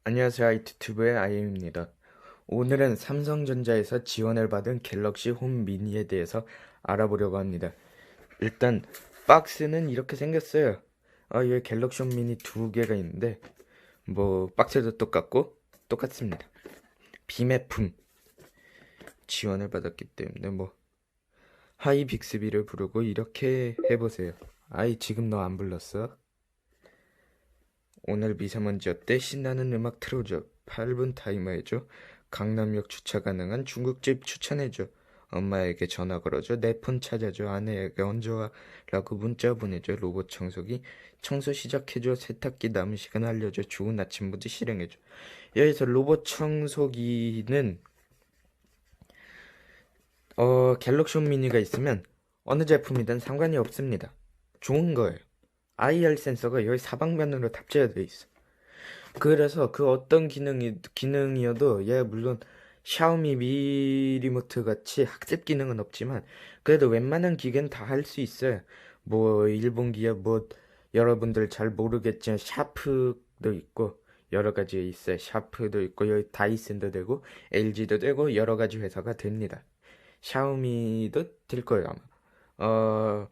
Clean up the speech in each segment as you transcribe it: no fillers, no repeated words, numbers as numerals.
안녕하세요. 아이튜브의 아이엠입니다. 오늘은 삼성전자에서 지원을 받은 갤럭시 홈 미니에 대해서 알아보려고 합니다. 일단 박스는 이렇게 생겼어요. 여기 갤럭시 홈 미니 두 개가 있는데 박스도 똑같습니다. 비매품 지원을 받았기 때문에 하이 빅스비를 부르고 이렇게 해보세요. 아이 지금 너 안 불렀어? 오늘 미세먼지 어때? 신나는 음악 틀어줘. 8분 타이머 해줘. 강남역 주차 가능한 중국집 추천해줘. 엄마에게 전화 걸어줘. 내 폰 찾아줘. 아내에게 언제 와? 라고 문자 보내줘. 로봇 청소기 청소 시작해줘. 세탁기 남은 시간 알려줘. 좋은 아침 모드 실행해줘. 여기서 로봇 청소기는 갤럭시 홈 미니가 있으면 어느 제품이든 상관이 없습니다. 좋은 거예요. IR 센서가 여기 사방면으로 탑재가 돼 있어. 그래서 그 어떤 기능이어도 얘 물론 샤오미 미 리모트 같이 학습 기능은 없지만 그래도 웬만한 기계는 다 할 수 있어요. 일본 기업 여러분들 잘 모르겠지만 샤프도 있고 여러 가지 있어요. 샤프도 있고 여기 다이슨도 되고 LG도 되고 여러 가지 회사가 됩니다. 샤오미도 될 거예요 아마.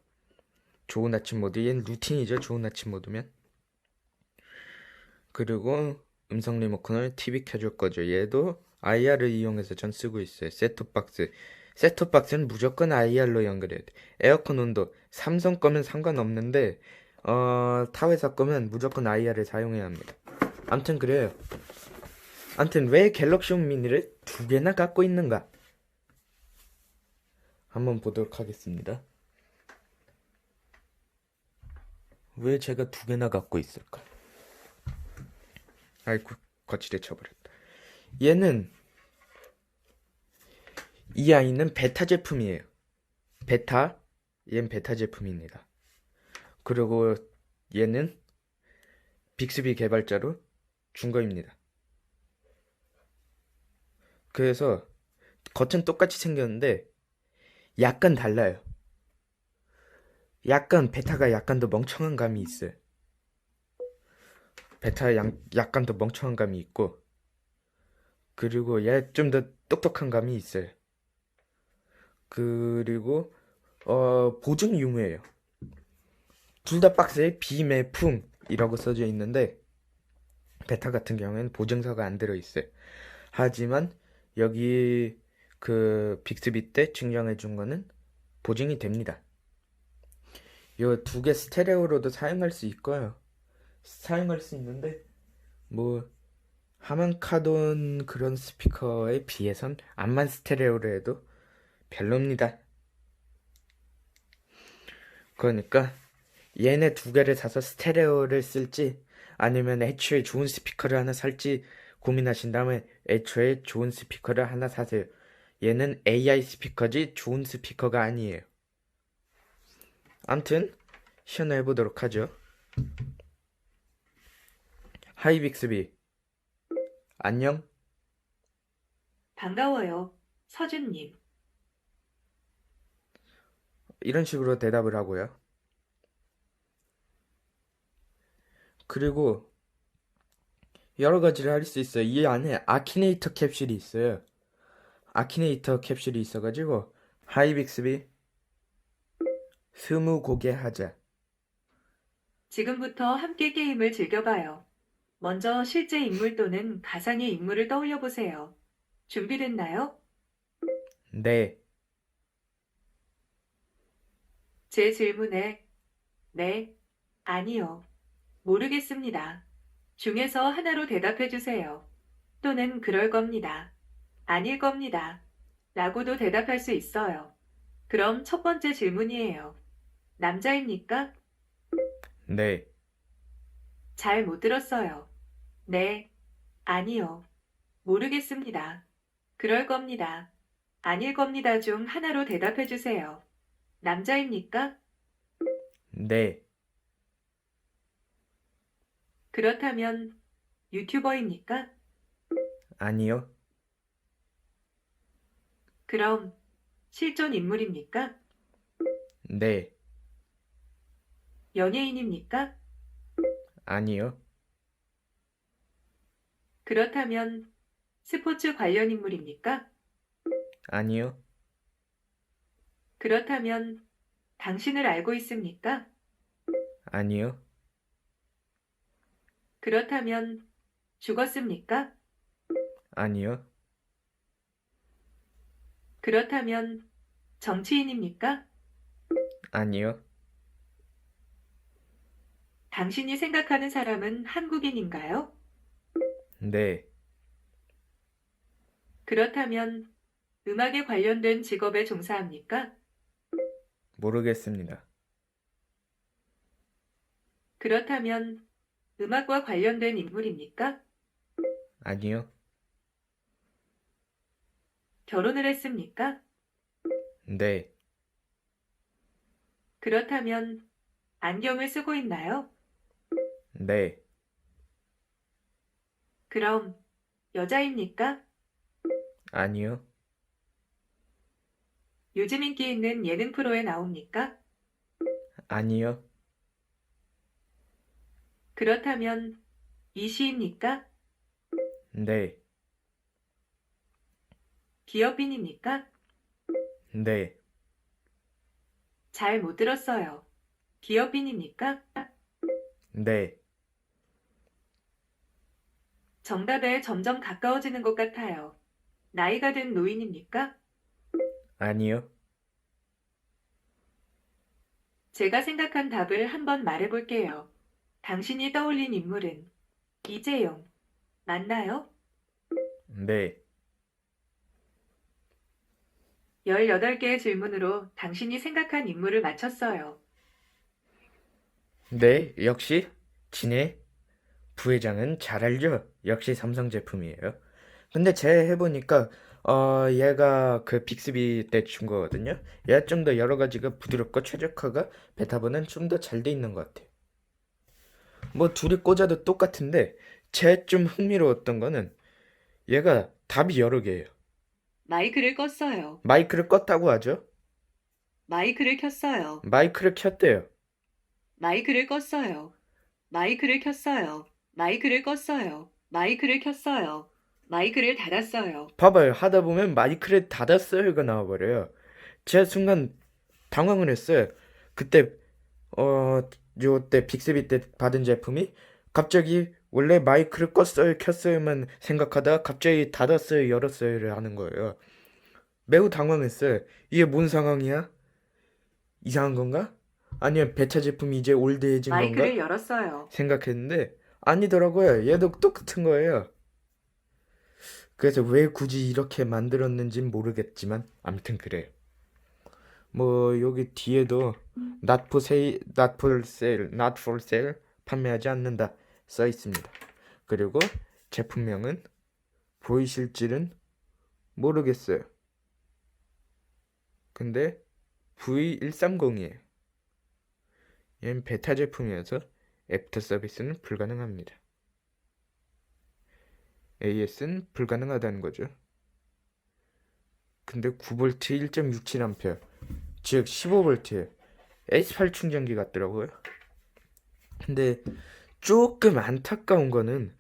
좋은 아침 모드 얘는 루틴이죠. 좋은 아침 모드면. 그리고 음성 리모컨을 TV 켜줄 거죠. 얘도 IR을 이용해서 전 쓰고 있어요. 셋톱박스. 셋톱박스는 무조건 IR로 연결해야 돼. 에어컨 온도. 삼성 거면 상관없는데, 타 회사 거면 무조건 IR을 사용해야 합니다. 암튼 그래요. 암튼 왜 갤럭시 홈 미니를 두 개나 갖고 있는가? 한번 보도록 하겠습니다. 왜 제가 두 개나 갖고 있을까? 아이고, 거칠에 쳐버렸다. 얘는 이 아이는 베타 제품이에요. 베타, 얘는 베타 제품입니다. 그리고 얘는 빅스비 개발자로 준 거입니다. 그래서 겉은 똑같이 생겼는데 약간 달라요. 약간 베타가 약간 더 멍청한 감이 있어요. 약간 더 멍청한 감이 있고 그리고 얘 좀 더 똑똑한 감이 있어요. 그리고 보증 유무예요. 둘 다 박스에 비매품이라고 써져 있는데 베타 같은 경우에는 보증서가 안 들어있어요. 하지만 여기 그 빅스비 때 증정해 준 거는 보증이 됩니다. 요 두 개 스테레오로도 사용할 수 있고요. 사용할 수 있는데 뭐 하만카돈 그런 스피커에 비해선 암만 스테레오로 해도 별로입니다. 그러니까 얘네 두 개를 사서 스테레오를 쓸지 아니면 애초에 좋은 스피커를 하나 살지 고민하신 다음에 애초에 좋은 스피커를 하나 사세요. 얘는 AI 스피커지 좋은 스피커가 아니에요. 암튼 시연해보도록 하죠. 하이 빅스비 안녕. 반가워요, 서준님. 이런 식으로 대답을 하고요. 그리고 여러 가지를 할 수 있어요. 이 안에 아키네이터 캡슐이 있어요. 아키네이터 캡슐이 있어가지고 하이 빅스비 스무고개 하자. 지금부터 함께 게임을 즐겨봐요. 먼저 실제 인물 또는 가상의 인물을 떠올려 보세요. 준비됐나요? 네, 제 질문에 네, 아니요, 모르겠습니다. 중에서 하나로 대답해 주세요. 또는 그럴 겁니다. 아닐 겁니다. 라고도 대답할 수 있어요. 그럼 첫 번째 질문이에요. 남자입니까? 네, 잘 못 들었어요. 네, 아니요. 모르겠습니다. 그럴 겁니다. 아닐 겁니다 중 하나로 대답해 주세요. 남자입니까? 네, 그렇다면 유튜버입니까? 아니요, 그럼 실존 인물입니까? 네, 연예인입니까? 아니요, 그렇다면 스포츠 관련 인물입니까? 아니요. 그렇다면 당신을 알고 있습니까? 아니요. 그렇다면 죽었습니까? 아니요. 그렇다면 정치인입니까? 아니요. 당신이 생각하는 사람은 한국인인가요? 네. 그렇다면 음악에 관련된 직업에 종사합니까? 모르겠습니다. 그렇다면 음악과 관련된 인물입니까? 아니요. 결혼을 했습니까? 네. 그렇다면 안경을 쓰고 있나요? 네. 그럼 여자입니까? 아니요. 요즘 인기 있는 예능 프로에 나옵니까? 아니요. 그렇다면 이시입니까? 네. 기업인입니까? 네. 잘 못 들었어요. 기업인입니까? 네. 정답에 점점 가까워지는 것 같아요. 나이가 든 노인입니까? 아니요. 제가 생각한 답을 한번 말해볼게요. 당신이 떠올린 인물은 이재용, 맞나요? 네. 18개의 질문으로 당신이 생각한 인물을 맞췄어요. 네. 역시 진해 부회장은 잘 알죠? 역시 삼성 제품이에요. 근데 제 해보니까 얘가 그 빅스비 때 준 거거든요. 얘가 좀 더 여러 가지가 부드럽고 최적화가 베타보는 좀 더 잘 돼 있는 것 같아요. 뭐 둘이 꽂아도 똑같은데 제 좀 흥미로웠던 거는 얘가 답이 여러 개예요. 마이크를 껐어요. 마이크를 껐다고 하죠. 마이크를 켰어요. 마이크를 켰대요. 마이크를 껐어요. 마이크를 켰어요. 마이크를 껐어요. 마이크를 켰어요. 마이크를 닫았어요. 봐봐요. 하다 보면 마이크를 닫았어요가 나와버려요. 제가 순간 당황을 했어요. 그때 요때 빅스비 때 받은 제품이 갑자기 원래 마이크를 껐어요 켰어요만 생각하다가 갑자기 닫았어요 열었어요를 하는 거예요. 매우 당황했어요. 이게 뭔 상황이야? 이상한 건가? 아니면 베타 제품이 이제 올드해진 건가? 마이크를 열었어요. 생각했는데 아니더라고요. 얘도 똑같은 거예요. 그래서 왜 굳이 이렇게 만들었는진 모르겠지만 아무튼 그래요. 뭐 여기 뒤에도 not for sale 판매하지 않는다 써 있습니다. 그리고 제품명은 보이실지는 모르겠어요. 근데 V130이에요. 얘는 베타 제품이어서 애프터 서비스는 불가능합니다. AS는 불가능하다는 거죠. 근데 9V 1.67A 즉 15V에 S8 충전기 같더라고요. 근데 조금 안타까운 거는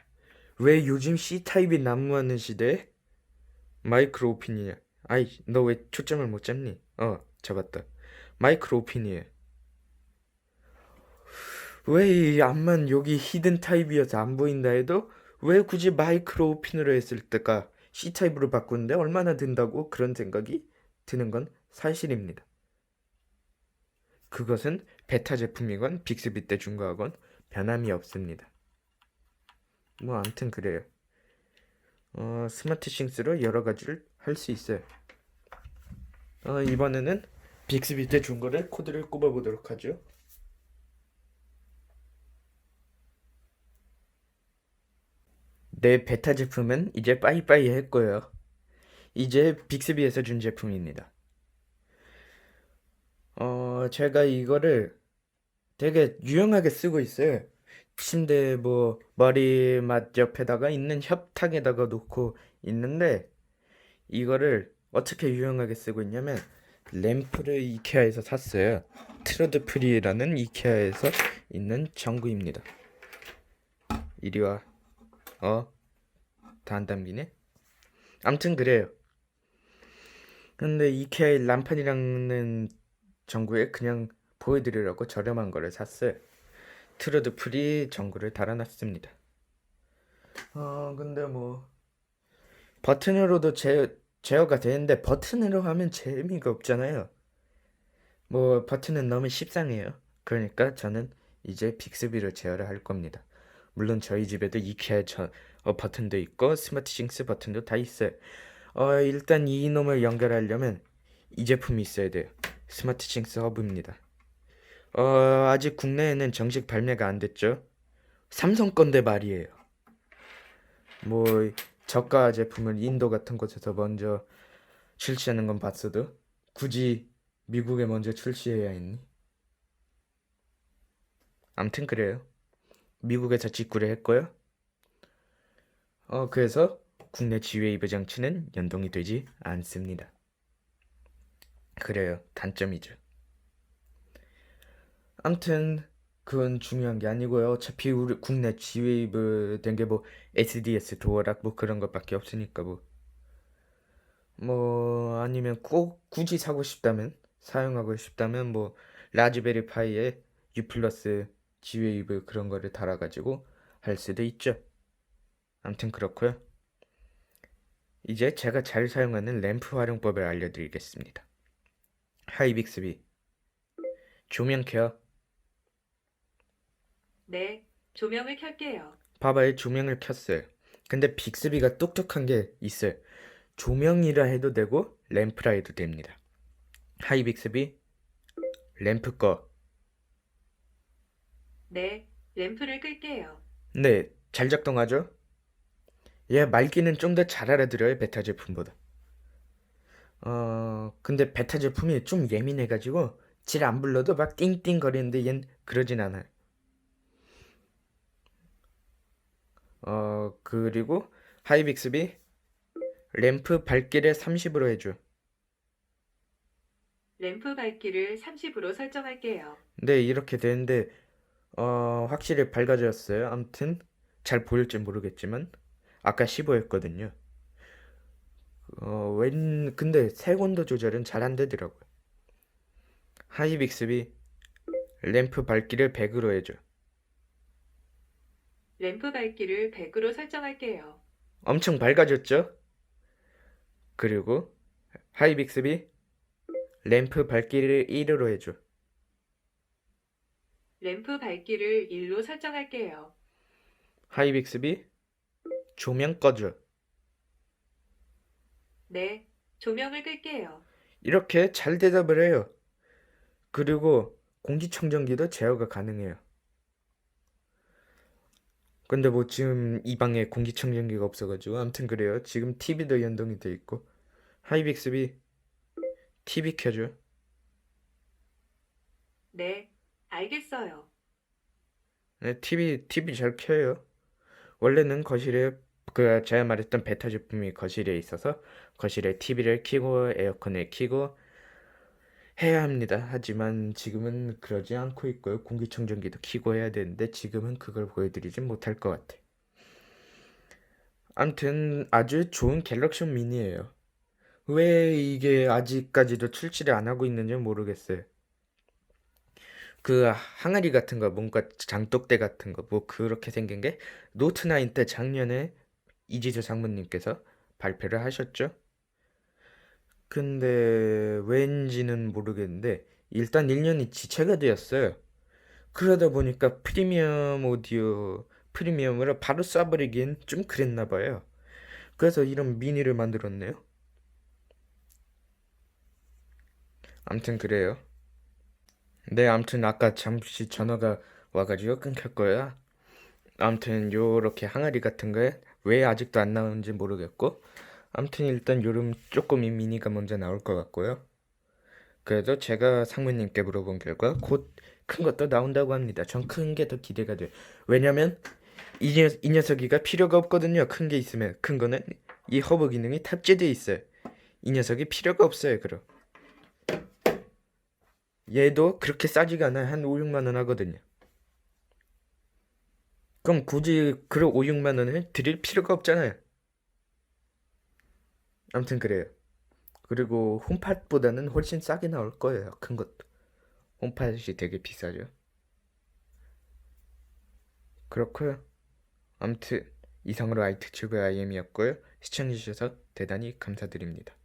왜 요즘 C타입이 난무하는 시대에 마이크로 오핀이냐. 아이 너 왜 초점을 못 잡니? 잡았다. 마이크로 오핀이에요. 왜 이 앞만 여기 히든 타입이어서 안 보인다 해도 왜 굳이 마이크로 오핀으로 했을 때가 C타입으로 바꾸는데 얼마나 든다고 그런 생각이 드는 건 사실입니다. 그것은 베타 제품이건 빅스비 때 준 거하건 변함이 없습니다. 뭐 아무튼 그래요. 스마트 싱스로 여러 가지를 할 수 있어요. 이번에는 빅스비 때 준 거를 코드를 꼽아 보도록 하죠. 내 베타 제품은 이제 빠이빠이 했고요. 이제 빅스비에서 준 제품입니다. 제가 이거를 되게 유용하게 쓰고 있어요. 침대 뭐 머리맡 옆에다가 있는 협탁에다가 놓고 있는데 이거를 어떻게 유용하게 쓰고 있냐면 램프를 이케아에서 샀어요. 트러드 프리라는 이케아에서 있는 전구입니다. 이리 와. 다 안 담기네. 암튼 그래요. 근데 이케아의 람판이라는 전구에 그냥 보여드리려고 저렴한 거를 샀어요. 트루드 프리 전구를 달아놨습니다. 근데 뭐 버튼으로도 제어가 되는데 버튼으로 하면 재미가 없잖아요. 뭐 버튼은 너무 십상해요. 그러니까 저는 이제 빅스비로 제어를 할 겁니다. 물론 저희 집에도 이케아 버튼도 있고 스마트싱스 버튼도 다 있어요. 일단 이 놈을 연결하려면 이 제품이 있어야 돼요. 스마트싱스 허브입니다. 아직 국내에는 정식 발매가 안 됐죠. 삼성 건데 말이에요. 뭐 저가 제품을 인도 같은 곳에서 먼저 출시하는 건 봤어도 굳이 미국에 먼저 출시해야 했니? 암튼 그래요. 미국에서 직구를 했고요. 그래서 국내 G웨이브 장치는 연동이 되지 않습니다. 그래요. 단점이죠. 암튼 그건 중요한 게 아니고요. 어차피 우리 국내 G웨이브 된 게 뭐 SDS 도어락 뭐 그런 것밖에 없으니까 뭐 아니면 꼭 굳이 사용하고 싶다면 뭐 라즈베리 파이에 U 플러스 G웨이브 그런 거를 달아가지고 할 수도 있죠. 암튼 그렇고요. 이제 제가 잘 사용하는 램프 활용법을 알려드리겠습니다. 하이빅스비 조명 켜. 네, 조명을 켤게요. 봐봐요, 조명을 켰어요. 근데 빅스비가 똑똑한 게 있어요. 조명이라 해도 되고 램프라 해도 됩니다. 하이빅스비 램프 꺼. 네, 램프를 끌게요. 네, 잘 작동하죠? 얘 말귀는 좀 더 잘 알아들어요, 베타 제품보다. 근데 베타 제품이 좀 예민해가지고 질 안 불러도 막 띵띵 거리는데 얜 그러진 않아요. 그리고 하이빅스비 램프 밝기를 30으로 해줘. 램프 밝기를 30으로 설정할게요. 네, 이렇게 되는데 확실히 밝아졌어요. 아무튼 잘 보일지 모르겠지만 아까 15였거든요. 근데 색온도 조절은 잘 안 되더라고요. 하이빅스비 램프 밝기를 100으로 해줘. 램프 밝기를 100으로 설정할게요. 엄청 밝아졌죠? 그리고 하이빅스비 램프 밝기를 1으로 해줘. 램프 밝기를 1로 설정할게요. 하이빅스비 조명 꺼줘. 네, 조명을 끌게요. 이렇게 잘 대답을 해요. 그리고 공기청정기도 제어가 가능해요. 근데 뭐 지금 이 방에 공기청정기가 없어가지고 아무튼 그래요. 지금 TV도 연동이 돼 있고. 하이빅스비 TV 켜줘. 네, 알겠어요. 네, TV 잘 켜요. 원래는 거실에 제가 말했던 베타 제품이 거실에 있어서 거실에 TV를 켜고 에어컨을 켜고 해야 합니다. 하지만 지금은 그러지 않고 있고요. 공기청정기도 켜고 해야 되는데 지금은 그걸 보여드리진 못할 것 같아. 암튼 아주 좋은 갤럭시 미니예요. 왜 이게 아직까지도 출시를 안 하고 있는지 모르겠어요. 그 항아리 같은 거 뭔가 장독대 같은 거 뭐 그렇게 생긴 게 노트 9 때 작년에 이지주 장모님께서 발표를 하셨죠. 근데 왠지는 모르겠는데 일단 1년이 지체가 되었어요. 그러다 보니까 프리미엄으로 바로 쏴버리기엔 좀 그랬나 봐요. 그래서 이런 미니를 만들었네요. 암튼 그래요. 네, 암튼 아까 잠시 전화가 와가지고 끊겼고요. 암튼 요렇게 항아리 같은 거에 왜 아직도 안 나오는지 모르겠고 암튼 일단 요름 쪼꼬미 미니가 먼저 나올 것 같고요. 그래도 제가 상무님께 물어본 결과 곧 큰 것도 나온다고 합니다. 전 큰 게 더 기대가 돼요. 왜냐면 이 녀석이가 필요가 없거든요. 큰 게 있으면 큰 거는 이 허브 기능이 탑재되어 있어요. 이 녀석이 필요가 없어요. 그럼 얘도 그렇게 싸지가 않아요. 한 5, 6만 원 하거든요. 그럼 굳이 그런 5, 6만 원을 드릴 필요가 없잖아요. 아무튼 그래요. 그리고 홈팟보다는 훨씬 싸게 나올 거예요. 큰 것도. 홈팟이 되게 비싸죠. 그렇고요. 아무튼 이상으로 IT 튜브 IM이었고요. 시청해주셔서 대단히 감사드립니다.